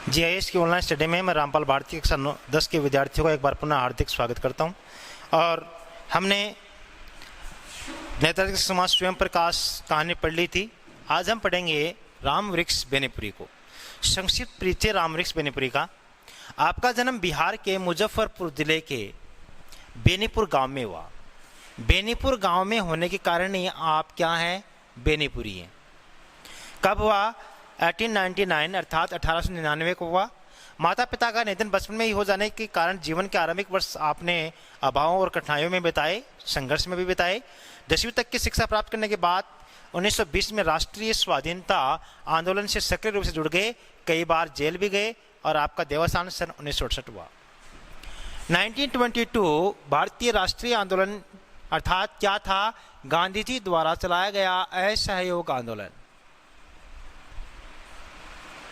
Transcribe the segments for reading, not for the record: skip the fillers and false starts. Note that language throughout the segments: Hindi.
जीआईएस की ऑनलाइन स्टडी में मैं रामपाल भारती कक्षा 10 के विद्यार्थियों का एक बार पुनः हार्दिक स्वागत करता हूं। और हमने नेताजी समाज स्वयं प्रकाश कहानी पढ़ ली थी। आज हम पढ़ेंगे राम वृक्ष बेनीपुरी को। संक्षिप्त परिचय राम वृक्ष बेनीपुरी का। आपका जन्म बिहार के मुजफ्फरपुर जिले के बेनीपुर गांव में हुआ। बेनीपुर गांव में होने के कारण ही आप क्या हैं, बेनीपुरी हैं। कब हुआ? 1899 अर्थात 1899 को हुआ। माता पिता का निधन बचपन में ही हो जाने के कारण जीवन के आरंभिक वर्ष आपने अभावों और कठिनाइयों में बिताए, संघर्ष में भी बिताए। 10वीं तक की शिक्षा प्राप्त करने के बाद 1920 में राष्ट्रीय स्वाधीनता आंदोलन से सक्रिय रूप से जुड़ गए। कई बार जेल भी गए और आपका देवस्थान सन 1968 हुआ। 1922 भारतीय राष्ट्रीय आंदोलन अर्थात क्या था? गांधी जी द्वारा चलाया गया असहयोग आंदोलन,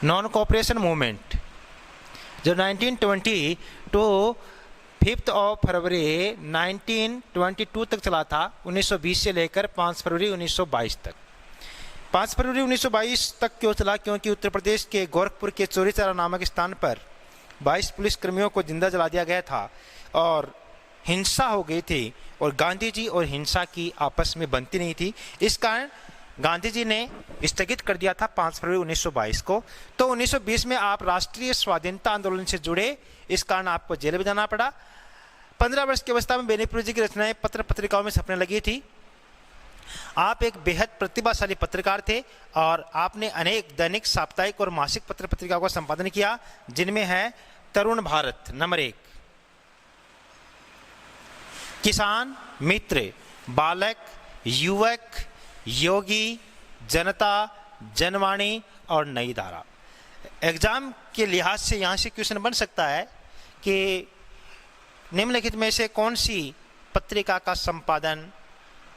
नॉन कोऑपरेशन मूवमेंट, जो 1920 टू 5 फरवरी 1922 तक चला था। 1920 से लेकर 5 फरवरी 1922 तक। 5 फरवरी 1922 तक क्यों चला? क्योंकि उत्तर प्रदेश के गोरखपुर के चौरी चौरा नामक स्थान पर 22 पुलिसकर्मियों को जिंदा जला दिया गया था और हिंसा हो गई थी और गांधी जी और हिंसा की आपस में बनती नहीं थी। इस कारण गांधी जी ने स्थगित कर दिया था 5 फरवरी 1922 को। तो 1920 में आप राष्ट्रीय स्वाधीनता आंदोलन से जुड़े, इस कारण आपको जेल में जाना पड़ा। 15 वर्ष की अवस्था में बेनीपुरी जी की रचनाएं पत्र पत्रिकाओं में छपने लगी थी। आप एक बेहद प्रतिभाशाली पत्रकार थे और आपने अनेक दैनिक, साप्ताहिक और मासिक पत्र पत्रिकाओं का संपादन किया, जिनमें है तरुण भारत नंबर 1, किसान मित्र, बालक, युवक, योगी, जनता, जनवाणी और नई धारा। एग्जाम के लिहाज से यहाँ से क्वेश्चन बन सकता है कि निम्नलिखित में से कौन सी पत्रिका का संपादन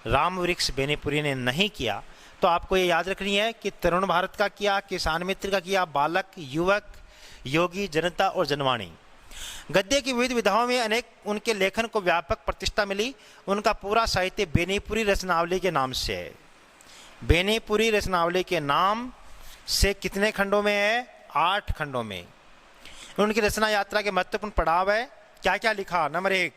राम वृक्ष बेनीपुरी ने नहीं किया? तो आपको ये याद रखनी है कि तरुण भारत का किया, किसान मित्र का किया, बालक, युवक, योगी, जनता और जनवाणी। गद्य की विविध विधाओं में अनेक उनके लेखन को व्यापक प्रतिष्ठा मिली। उनका पूरा साहित्य बेनीपुरी रचनावली के नाम से है। बेनीपुरी रचनावली के नाम से कितने खंडों में है? 8 खंडों में। उनकी रचना यात्रा के महत्वपूर्ण पड़ाव है। क्या क्या लिखा? नंबर 1,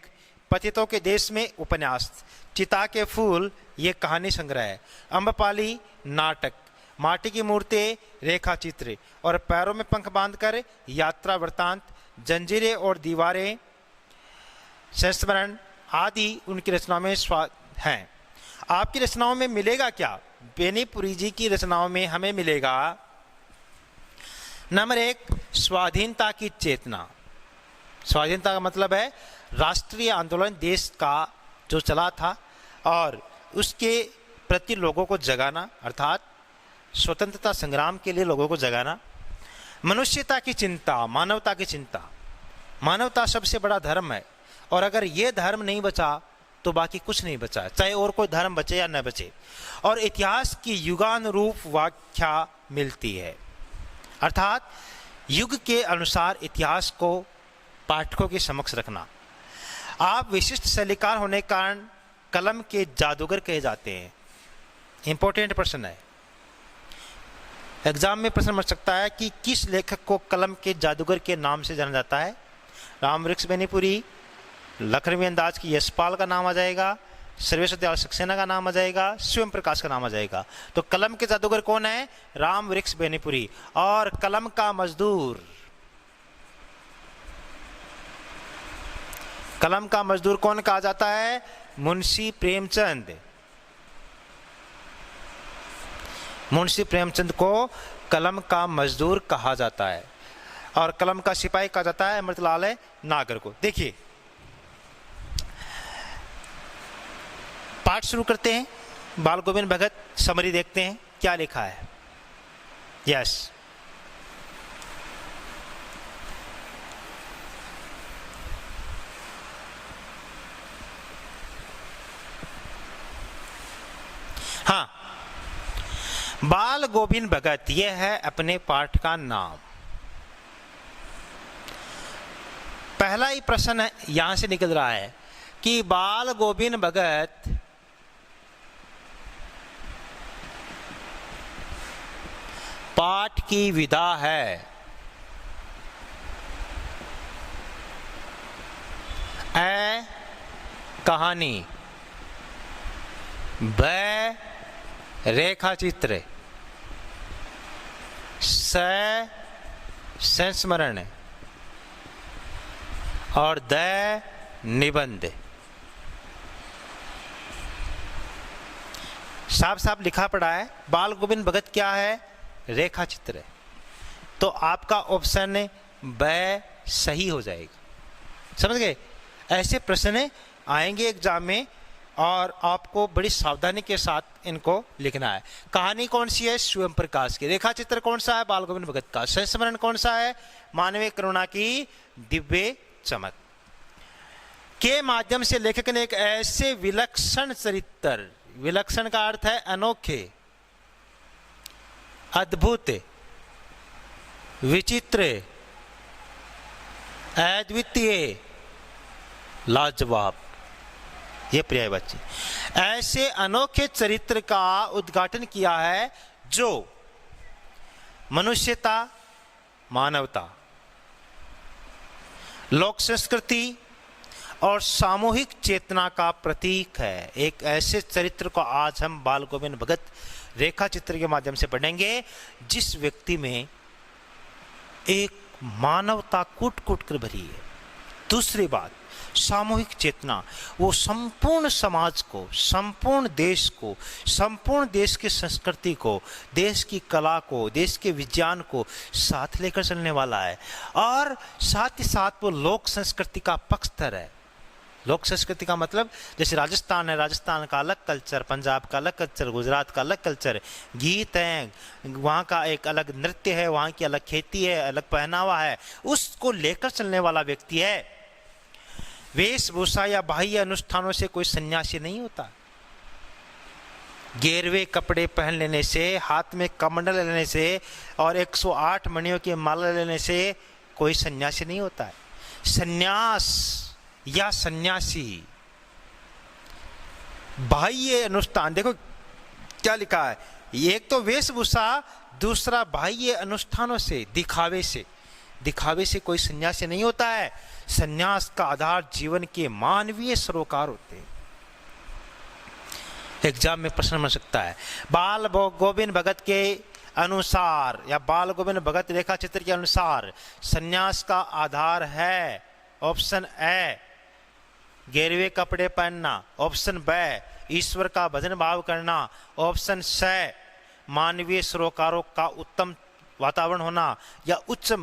पतितों के देश में उपन्यास, चिता के फूल ये कहानी संग्रह है, अम्बपाली नाटक, माटी की मूर्ति रेखा चित्र और पैरों में पंख बांधकर यात्रा वृत्तांत, जंजीरें और दीवारें, संस्मरण आदि उनकी रचनाओं में हैं। आपकी रचनाओं में मिलेगा क्या? बेनीपुरी जी की रचनाओं में हमें मिलेगा नंबर 1, स्वाधीनता की चेतना। स्वाधीनता का मतलब है राष्ट्रीय आंदोलन देश का जो चला था और उसके प्रति लोगों को जगाना, अर्थात स्वतंत्रता संग्राम के लिए लोगों को जगाना। मनुष्यता की चिंता, मानवता की चिंता। मानवता सबसे बड़ा धर्म है और अगर ये धर्म नहीं बचा तो बाकी कुछ नहीं बचा, चाहे और कोई धर्म बचे या न बचे। और इतिहास की युगानुरूप व्याख्या मिलती है, अर्थात युग के अनुसार इतिहास को पाठकों के समक्ष रखना। आप विशिष्ट शैलीकार होने के कारण कलम के जादूगर कहे जाते हैं। इंपॉर्टेंट प्रश्न है, एग्जाम में प्रश्न बन सकता है कि किस लेखक को कलम के जादूगर के नाम से जाना जाता है? राम वृक्ष बेनीपुरी, लखनवी अंदाज की यशपाल का नाम आ जाएगा, सर्वेश्वर दयाल सक्सेना का नाम आ जाएगा, स्वयं प्रकाश का नाम आ जाएगा। तो कलम के जादूगर कौन है? राम वृक्ष बेनीपुरी। और कलम का मजदूर, कलम का मजदूर कौन कहा जाता है? मुंशी प्रेमचंद। मुंशी प्रेमचंद को कलम का मजदूर कहा जाता है और कलम का सिपाही कहा जाता है अमृतलाल नागर को। देखिए, पाठ शुरू करते हैं। बाल गोविंद भगत समरी देखते हैं क्या लिखा है। यस, हाँ, बाल गोविंद भगत यह है अपने पाठ का नाम। पहला ही प्रश्न यहां से निकल रहा है कि बाल गोविंद भगत पाठ की विधा है। ए कहानी, ब रेखा चित्र, स संस्मरण और द निबंध। साफ साफ लिखा पड़ा है। बाल गोविंद भगत क्या है? रेखा चित्र है। तो आपका ऑप्शन ब सही हो जाएगा। समझ गए? ऐसे प्रश्न आएंगे एग्जाम में और आपको बड़ी सावधानी के साथ इनको लिखना है। कहानी कौन सी है? स्वयं प्रकाश की। रेखा चित्र कौन सा है? बाल गोविंद भगत का। संस्मरण कौन सा है? मानवीय करुणा की दिव्य चमक। के माध्यम से लेखक ने एक ऐसे विलक्षण चरित्र, विलक्षण का अर्थ है अनोखे, अद्भुत, विचित्र, अद्वितीय, लाजवाब, ये पर्यायवाची, ऐसे अनोखे चरित्र का उद्घाटन किया है जो मनुष्यता, मानवता, लोक संस्कृति और सामूहिक चेतना का प्रतीक है। एक ऐसे चरित्र को आज हम बाल गोविंद भगत रेखा चित्र के माध्यम से पढ़ेंगे जिस व्यक्ति में एक मानवता कूट कूट कर भरी है। दूसरी बात, सामूहिक चेतना, वो संपूर्ण समाज को, संपूर्ण देश को, संपूर्ण देश की संस्कृति को, देश की कला को, देश के विज्ञान को साथ लेकर चलने वाला है। और साथ ही साथ वो लोक संस्कृति का पक्षधर है। लोक संस्कृति का मतलब जैसे राजस्थान है, राजस्थान का अलग कल्चर, पंजाब का अलग कल्चर, गुजरात का अलग कल्चर, गीत है, वहाँ का एक अलग नृत्य है, वहाँ की अलग खेती है, अलग पहनावा है, उसको लेकर चलने वाला व्यक्ति है। वेशभूषा या बाह्य अनुष्ठानों से कोई सन्यासी नहीं होता। गेरवे कपड़े पहन लेने से, हाथ में कमंडल लेने से और 108 मणियों की माला लेने से कोई सन्यासी नहीं होता है। सन्यास या सन्यासी, बाह्य अनुष्ठान, देखो क्या लिखा है, एक तो वेशभूषा, दूसरा बाह्य अनुष्ठानों से, दिखावे से, दिखावे से कोई सन्यासी नहीं होता है। सन्यास का आधार जीवन के मानवीय सरोकार होते हैं। एग्जाम में प्रश्न बन सकता है, बाल गोविंद भगत के अनुसार या बाल गोविंद भगत रेखा चित्र के अनुसार सन्यास का आधार है ऑप्शन ए गेरवे कपड़े पहनना, ऑप्शन बी ईश्वर का भजन भाव करना, ऑप्शन सी मानवीय सरोकारों का उत्तम वातावरण होना या उच्च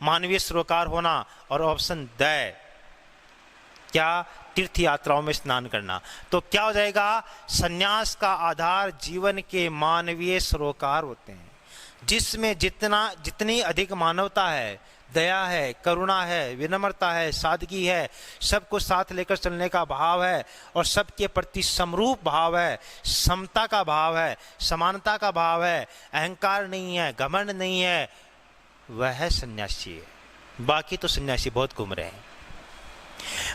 मानवीय सरोकार होना, और ऑप्शन डी क्या तीर्थ यात्राओं में स्नान करना। तो क्या हो जाएगा? सन्यास का आधार जीवन के मानवीय सरोकार होते हैं, जिसमें जितनी अधिक मानवता है, दया है, करुणा है, विनम्रता है, सादगी है, सबको साथ लेकर चलने का भाव है और सबके प्रति समरूप भाव है, समता का भाव है, समानता का भाव है, अहंकार नहीं है, घमंड नहीं है, वह सन्यासी है। बाकी तो सन्यासी बहुत घूम रहे हैं।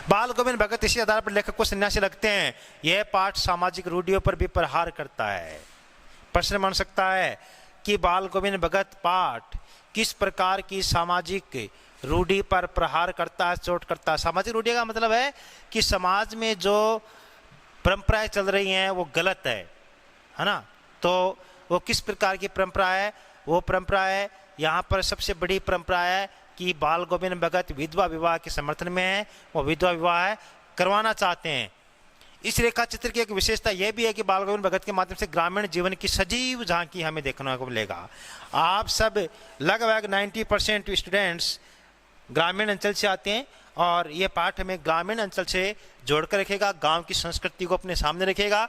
बाल गोविंद भगत इसी आधार पर लेखक को सन्यासी लगते हैं। यह पाठ सामाजिक रूढ़ियों पर भी प्रहार करता है। प्रश्न बन सकता है कि बाल गोविंद भगत पाठ किस प्रकार की सामाजिक रूढ़ी पर प्रहार करता है, चोट करता है। सामाजिक रूढ़ी का मतलब है कि समाज में जो परंपराएं चल रही हैं वो गलत है ना। तो वो किस प्रकार की परंपरा है? वो परंपरा है, यहाँ पर सबसे बड़ी परंपरा है कि बाल गोविंद भगत विधवा विवाह के समर्थन में है। वो विधवा विवाह करवाना चाहते हैं। इस रेखा चित्र की एक विशेषता यह भी है कि बाल गोविंद भगत के माध्यम से ग्रामीण जीवन की सजीव झांकी हमें देखने को मिलेगा। आप सब लगभग 90% स्टूडेंट्स ग्रामीण अंचल से आते हैं और ये पाठ हमें ग्रामीण अंचल से जोड़कर रखेगा, गांव की संस्कृति को अपने सामने रखेगा।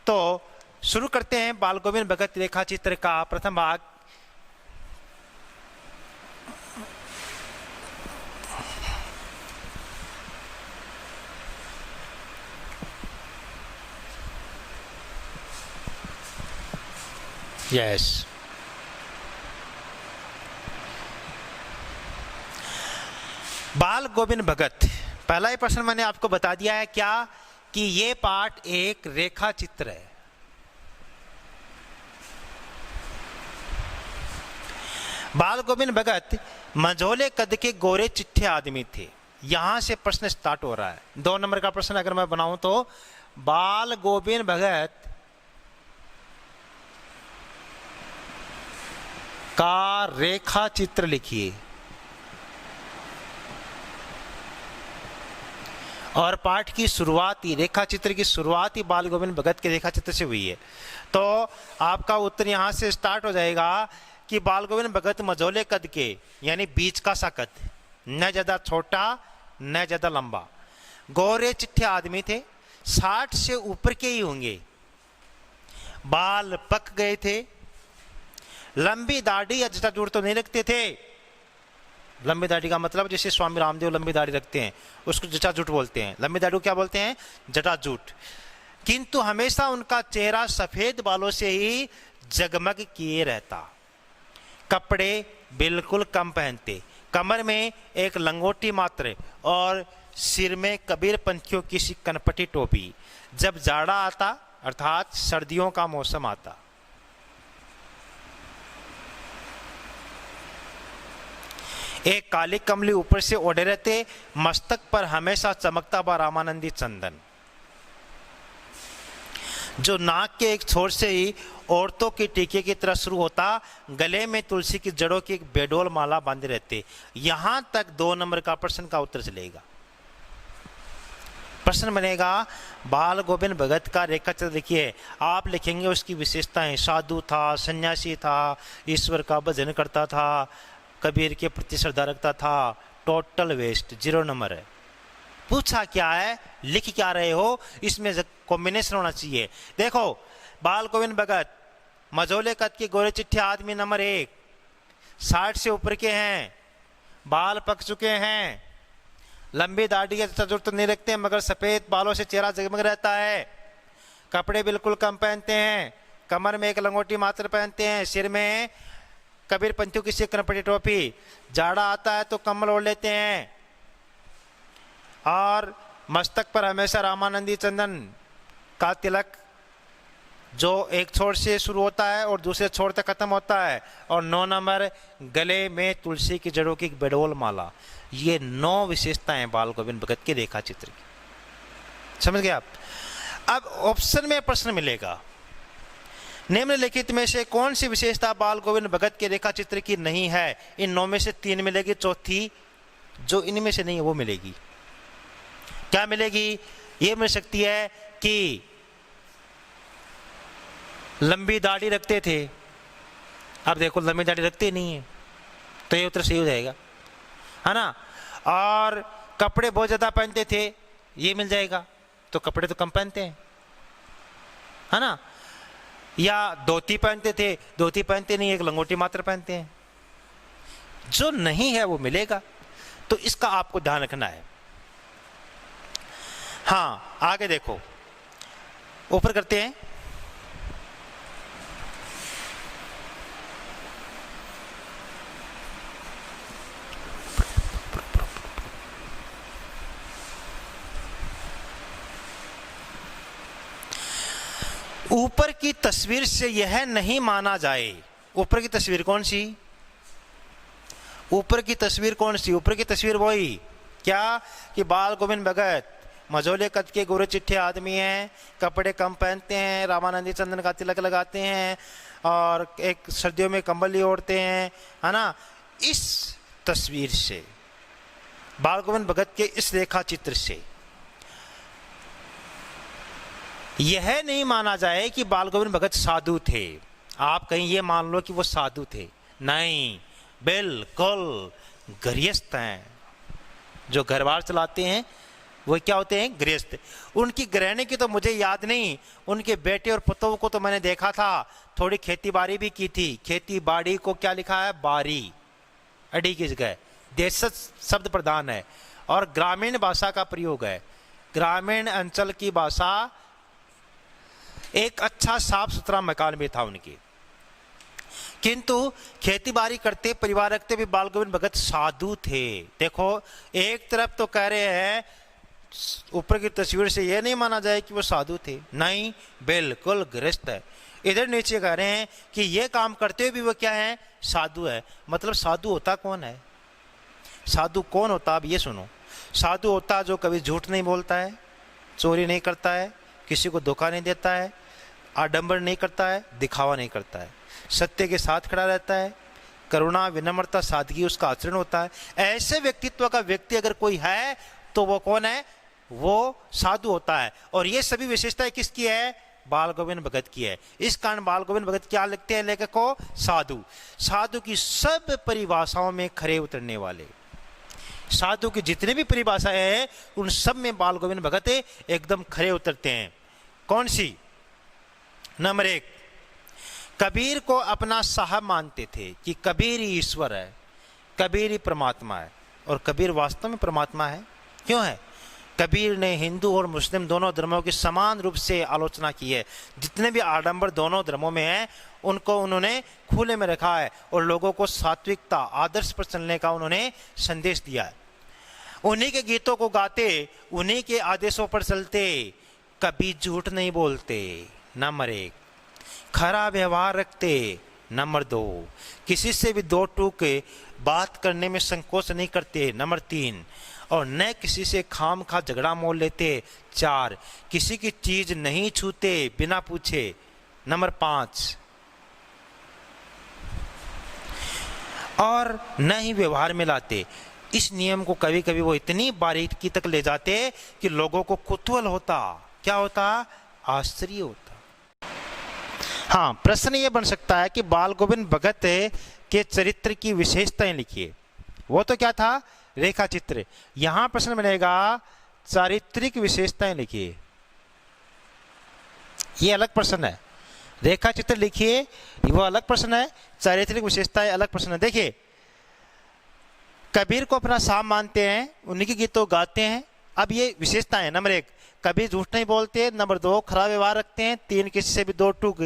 तो शुरू करते हैं बाल गोविंद भगत रेखा चित्र का प्रथम भाग। यस, बाल गोविंद भगत, पहला ही प्रश्न मैंने आपको बता दिया है क्या कि ये पाठ एक रेखा चित्र है। बाल गोविंद भगत मंझोले कद के गोरे चिट्ठे आदमी थे। यहां से प्रश्न स्टार्ट हो रहा है। 2 नंबर का प्रश्न अगर मैं बनाऊं तो बाल गोविंद भगत का रेखा चित्र लिखिए। और पाठ की शुरुआत ही, रेखा चित्र की शुरुआत ही बाल गोविंद भगत के रेखा चित्र से हुई है। तो आपका उत्तर यहां से स्टार्ट हो जाएगा कि बाल गोविंद भगत मझोले कद के, यानी बीच का सा कद, न ज्यादा छोटा न ज्यादा लंबा, गोरे चिट्ठे आदमी थे, 60 से ऊपर के ही होंगे, बाल पक गए थे, लंबी दाढ़ी या जटाजूट तो नहीं रखते थे। लंबी दाढ़ी का मतलब जैसे स्वामी रामदेव लंबी दाढ़ी रखते हैं उसको जटाजूट बोलते हैं, लंबी दाढ़ी को क्या बोलते हैं? जटाजूट। किंतु हमेशा उनका चेहरा सफेद बालों से ही जगमग किए रहता, कपड़े बिल्कुल कम पहनते, कमर में एक लंगोटी मात्र और सिर में कबीर पंथियों की सी कनपटी टोपी। जब जाड़ा आता अर्थात सर्दियों का मौसम आता, एक काली कमली ऊपर से ओढ़े रहते, मस्तक पर हमेशा चमकता हुआ रामानंदी चंदन, जो नाक के एक छोर से ही औरतों के टीके की तरह शुरू होता, गले में तुलसी की जड़ों की एक बेडोल माला बांधे रहते। यहां तक 2 नंबर का प्रश्न का उत्तर चलेगा। प्रश्न बनेगा बाल गोविंद भगत का रेखा चित्र लिखिए। आप लिखेंगे उसकी विशेषताएं, साधु था, सन्यासी था, ईश्वर का भजन करता था, कबीर के प्रति श्रद्धा रखता था। टोटल वेस्ट, 0 नंबर है। पूछा क्या है, लिख क्या रहे हो, इसमें कॉम्बिनेशन होना चाहिए। देखो, बाल गोविंद भगत मझोले कद के गोरे चिट्ठे आदमी, नंबर 1, 60 से ऊपर के हैं, बाल पक चुके हैं, लंबी दाढ़ी या जरूरत नहीं रखते हैं, मगर सफेद बालों से चेहरा जगमग रहता है, कपड़े बिल्कुल कम पहनते हैं, कमर में एक लंगोटी मात्र पहनते हैं, सिर में कबीर पंथियों की कनपटी टोपी, जाड़ा आता है तो कम्बल ओढ़ लेते हैं, और मस्तक पर हमेशा रामानंदी चंदन का तिलक जो एक छोर से शुरू होता है और दूसरे छोर तक खत्म होता है। और 9 नंबर, गले में तुलसी की जड़ों की बेडोल माला। ये 9 विशेषताएं बाल गोविंद भगत के रेखा चित्र की। समझ गए आप? अब ऑप्शन में प्रश्न मिलेगा, निम्नलिखित में से कौन सी विशेषता बाल गोविंद भगत के रेखा चित्र की नहीं है? इन 9 में से 3 मिलेगी, चौथी जो इनमें से नहीं है वो मिलेगी। क्या मिलेगी? ये मिल सकती है कि लंबी दाढ़ी रखते थे। अब देखो लंबी दाढ़ी रखते नहीं है, तो ये उत्तर सही हो जाएगा, है ना। और कपड़े बहुत ज्यादा पहनते थे, ये मिल जाएगा, तो कपड़े तो कम पहनते हैं, है ना। या धोती पहनते थे, धोती पहनते नहीं, एक लंगोटी मात्र पहनते हैं। जो नहीं है वो मिलेगा, तो इसका आपको ध्यान रखना है। हाँ, आगे देखो, ऊपर करते हैं। ऊपर की तस्वीर से यह नहीं माना जाए। ऊपर की तस्वीर कौन सी? ऊपर की तस्वीर कौन सी? ऊपर की तस्वीर वही क्या कि बाल गोविंद भगत मझोले कद के गोरे चिट्ठे आदमी हैं, कपड़े कम पहनते हैं, रामानंदी चंदन का तिलक लगाते हैं, और एक सर्दियों में कंबल ही ओढ़ते हैं, है ना। इस तस्वीर से, बाल गोविंद भगत के इस रेखा चित्र से यह नहीं माना जाए कि बाल गोविंद भगत साधु थे। आप कहीं ये मान लो कि वो साधु थे, नहीं, बिल्कुल गृहस्थ हैं। जो घर बार चलाते हैं वो क्या होते हैं? गृहस्थ। उनकी गृहिणी की तो मुझे याद नहीं, उनके बेटे और पुतों को तो मैंने देखा था, थोड़ी खेती बाड़ी भी की थी। खेती बाड़ी को क्या लिखा है? बारी, अड़ी की जगह देशज शब्द प्रधान है, और ग्रामीण भाषा का प्रयोग है। ग्रामीण अंचल की भाषा, एक अच्छा साफ सुथरा मकान भी था उनके। किंतु खेती बाड़ी करते, परिवार रखते भी बाल गोविंद भगत साधु थे। देखो, एक तरफ तो कह रहे हैं ऊपर की तस्वीर से यह नहीं माना जाए कि वो साधु थे, नहीं, बिल्कुल गृहस्थ है। इधर नीचे कह रहे हैं कि ये काम करते हुए भी वो क्या है? साधु है। मतलब साधु होता कौन है? साधु कौन होता? अब ये सुनो, साधु होता है जो कभी झूठ नहीं बोलता है, चोरी नहीं करता है, किसी को धोखा नहीं देता है, आडंबर नहीं करता है, दिखावा नहीं करता है, सत्य के साथ खड़ा रहता है, करुणा, विनम्रता, सादगी उसका आचरण होता है। ऐसे व्यक्तित्व का व्यक्ति अगर कोई है तो वो कौन है? वो साधु होता है। और ये सभी विशेषताएं किसकी है? बाल गोविंद भगत की है। इस कारण बाल गोविंद भगत क्या लिखते हैं लेखक को? साधु। साधु की सब परिभाषाओं में खरे उतरने वाले, साधु की जितने भी परिभाषाएं हैं उन सब में बाल गोविंद भगत एकदम खरे उतरते हैं। कौन सी? नंबर 1, कबीर को अपना साहब मानते थे कि कबीर ही ईश्वर है, कबीर ही परमात्मा है। और कबीर वास्तव में परमात्मा है। क्यों है? कबीर ने हिंदू और मुस्लिम दोनों धर्मों की समान रूप से आलोचना की है। जितने भी आडंबर दोनों धर्मों में हैं उनको उन्होंने खुले में रखा है और लोगों को सात्विकता, आदर्श पर चलने का उन्होंने संदेश दिया है। उन्हीं के गीतों को गाते, उन्हीं के आदेशों पर चलते, कभी झूठ नहीं बोलते। नंबर 1, खरा व्यवहार रखते। नंबर 2, किसी से भी दो टूक बात करने में संकोच नहीं करते। नंबर 3, और न किसी से खाम खा झगड़ा मोल लेते। 4, किसी की चीज नहीं छूते बिना पूछे। नंबर 5, और न ही व्यवहार में लाते। इस नियम को कभी कभी वो इतनी बारीकी तक ले जाते कि लोगों को कुतूहल होता। क्या होता? आश्चर्य होता। हाँ, प्रश्न ये बन सकता है कि बाल गोविंद भगत के चरित्र की विशेषताएं लिखिए। वो तो क्या था? रेखा चित्र। यहां प्रश्न बनेगा चारित्रिक विशेषताएं लिखिए। ये अलग प्रश्न है। रेखा चित्र लिखिए, वो अलग प्रश्न है। चारित्रिक विशेषताएं अलग प्रश्न है। देखिए, कबीर को अपना साहब मानते हैं, उन्हीं के गीतों गाते हैं। अब ये विशेषताएं, नंबर 1, कभी झूठ नहीं बोलते। नंबर 2, खरा व्यवहार रखते हैं। 3, किसी से भी दो टूक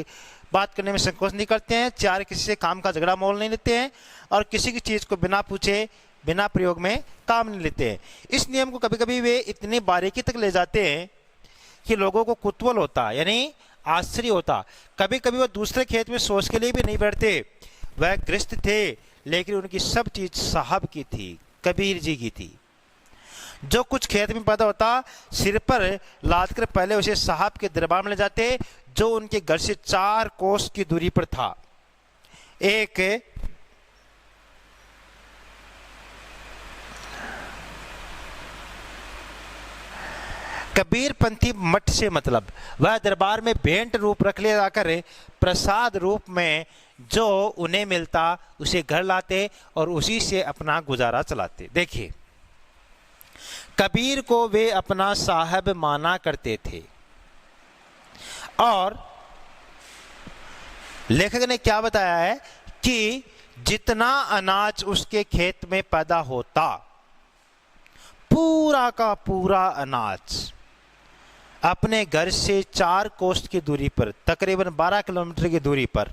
बात करने में संकोच नहीं करते हैं। 4, किसी से काम का झगड़ा मोल नहीं लेते हैं। और किसी की चीज को बिना पूछे, बिना प्रयोग में काम नहीं लेते हैं। इस नियम को कभी कभी वे इतनी बारीकी तक ले जाते हैं कि लोगों को कुतूहल होता, यानी आश्चर्य होता। कभी कभी वो दूसरे खेत में सोच के लिए भी नहीं बैठते। वह गृहस्थ थे लेकिन उनकी सब चीज साहब की थी, कबीर जी की थी। जो कुछ खेत में पैदा होता सिर पर लाद कर पहले उसे साहब के दरबार में ले जाते, जो उनके घर से 4 कोस की दूरी पर था। एक कबीरपंथी मठ से मतलब वह दरबार में भेंट रूप रख ले जाकर प्रसाद रूप में जो उन्हें मिलता उसे घर लाते और उसी से अपना गुजारा चलाते। देखिए, कबीर को वे अपना साहब माना करते थे। और लेखक ने क्या बताया है कि जितना अनाज उसके खेत में पैदा होता, पूरा का पूरा अनाज अपने घर से 4 कोस की दूरी पर, तकरीबन 12 किलोमीटर की दूरी पर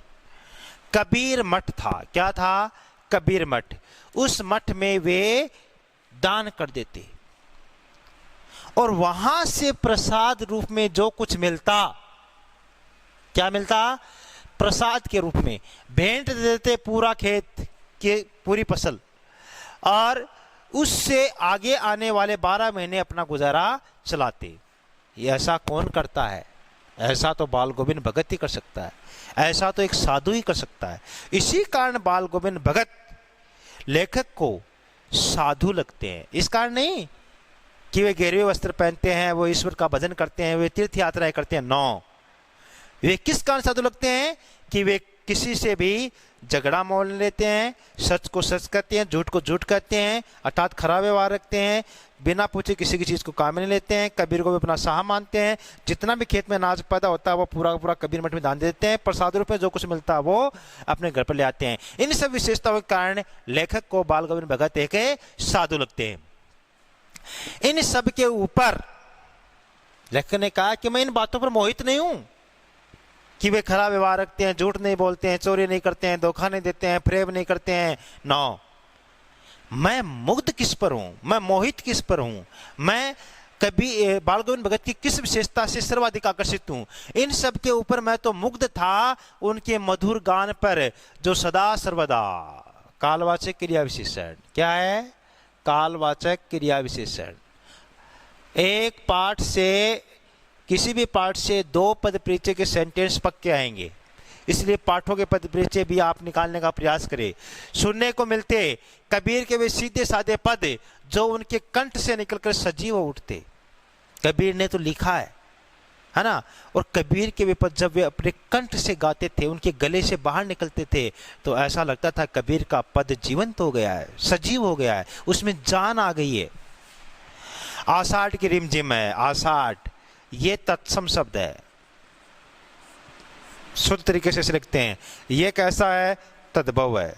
कबीर मठ था। क्या था? कबीर मठ। उस मठ में वे दान कर देते और वहां से प्रसाद रूप में जो कुछ मिलता, क्या मिलता? प्रसाद के रूप में भेंट दे देते पूरा खेत के पूरी फसल, और उससे आगे आने वाले 12 महीने अपना गुजारा चलाते। ये ऐसा कौन करता है? ऐसा तो बाल गोविंद भगत ही कर सकता है। ऐसा तो एक साधु ही कर सकता है। इसी कारण बाल गोविंद भगत लेखक को साधु लगते हैं। इस कारण नहीं कि वे गेरुए वस्त्र पहनते हैं, वो ईश्वर का भजन करते हैं, वे तीर्थ यात्राएं करते हैं। नो, वे किस कारण साधु लगते हैं? कि वे किसी से भी झगड़ा मोल लेते हैं, सच को सच कहते हैं, झूठ को झूठ कहते हैं, अर्थात खराब व्यवहार रखते हैं, बिना पूछे किसी की चीज को काम नहीं लेते हैं। कबीर को भी अपना साहब मानते हैं। जितना भी खेत में अनाज पैदा होता है वो पूरा पूरा कबीर मठ में दान देते हैं। प्रसाद रूप में जो कुछ मिलता है वो अपने घर पर ले आते हैं। इन सब विशेषताओं के कारण लेखक को बाल गोविंद भगत एक साधु लगते हैं। इन सब के ऊपर लेखक ने कहा कि मैं इन बातों पर मोहित नहीं हूं कि वे खराब व्यवहार रखते हैं, झूठ नहीं बोलते हैं, चोरी नहीं करते हैं, धोखा नहीं देते हैं, फ्रेब नहीं करते हैं। नो, मैं मुग्ध किस पर हूं? मैं मोहित किस पर हूं? मैं कभी बाल गोविंद भगत की किस विशेषता से सर्वाधिक आकर्षित हूं? इन सब के ऊपर मैं तो मुग्ध था उनके मधुर गान पर, जो सदा सर्वदा, कालवाचक क्रिया विशेषण क्या है? कालवाचक क्रिया विशेषण। एक पाठ से, किसी भी पाठ से 2 पद परिचय के सेंटेंस पक्के आएंगे, इसलिए पाठों के पद परिचय भी आप निकालने का प्रयास करें। सुनने को मिलते कबीर के वे सीधे साधे पद जो उनके कंठ से निकलकर सजीव हो उठते। कबीर ने तो लिखा है ना, और कबीर के वे पद जब वे अपने कंठ से गाते थे, उनके गले से बाहर निकलते थे, तो ऐसा लगता था कबीर का पद जीवंत हो गया है, सजीव हो गया है, उसमें जान आ गई है। आषाढ़ की रिमझिम है, आषाढ़ ये तत्सम शब्द है, शुद्ध तरीके से लिखते हैं। ये कैसा है? तद्भव है,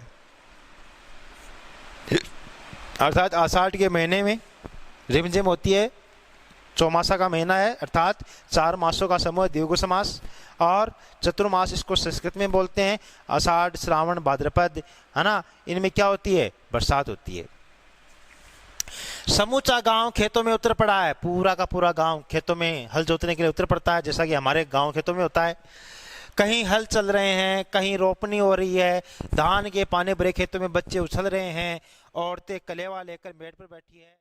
अर्थात आषाढ़ के महीने में रिमझिम होती है, चौमासा का महीना है, अर्थात 4 मासों का समूह द्विगु समास, और चतुर्मास इसको संस्कृत में बोलते हैं। आषाढ़, श्रावण, भाद्रपद, है ना, इनमें क्या होती है? बरसात होती है। समूचा गांव खेतों में उतर पड़ा है, पूरा का पूरा गांव खेतों में हल जोतने के लिए उतर पड़ता है, जैसा कि हमारे गांव खेतों में होता है। कहीं हल चल रहे हैं, कहीं रोपनी हो रही है, धान के पाने भरे खेतों में बच्चे उछल रहे हैं, औरतें कलेवा लेकर मेड़ पर बैठी है।